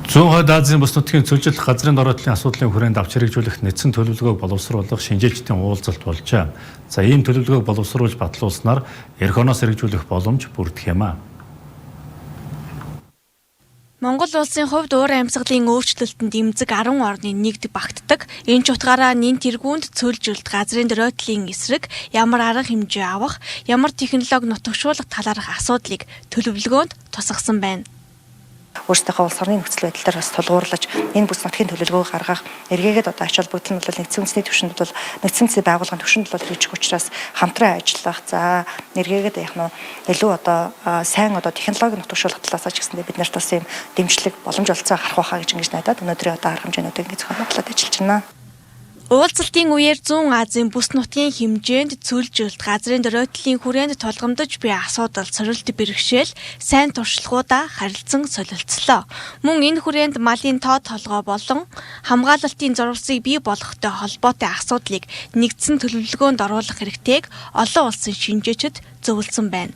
Зүүн хойд Азийн бүс нутгийн цөлжилт газрын дороотлын асуудлын хүрээнд авч хэрэгжүүлэх нэгдсэн төлөвлөгөөг боловсруулах шинжээчдийн уулзалт болжээ. За ийм төлөвлөгөөг боловсруулж батлуулснаар эх оноос хэрэгжүүлэх боломж бүрдэх юм а. Монгол улсын хувьд уур амьсгалын өөрчлөлтөнд эмзэг 10 орны нэгд багтдаг. Энэ ч утгаараа нэн тэргуунд цөлжилт газрын дороотлын эсрэг ямар арга хэмжээ авах, ямар технологи нутагшуулах талаарх асуудлыг төлөвлөгөөнд тусгасан байна. Өөрсдийнхөө улс орны нөхцөл байдал дээр бас тулгуурлаж энэ бүс нутгийн төлөвлөгөө гаргах эргээгээд одоо ач холбогдол нь бол нэгдсэн үндэсний түвшинд бол нэгдсэн үндэсний байгууллагын түвшинд бол хэрэгжих учраас хамтран ажиллах за эргээгээд яг нь илүү одоо сайн одоо технологи нутагшуулах талаас ч гэсэндээ бид нарт бас юм дэмжлэг боломж олцоо харах байхаа гэж ингэж найдаад өнөөдрийн одоо арга хэмжээнүүдийг ингэ зохион байгуулад ажиллаж байна. Уулзалтын үеэр зүүн Азийн бүс нутгийн хэмжээнд цөлжилт газрын дороотлын хүрээнд тулгамдж буй асуудал сорилт бэрхшээл сайн туршлагуудаа харилцан солилцлоо. Мөн энэ хүрээнд малын тоо толгой болон хамгаалалтын зурвасыг бий болгохтой холбоотой асуудлыг нэгдсэн төлөвлөгөөнд оруулах хэрэгтэйг олон улсын шинжээчид зөвлөсөн байна.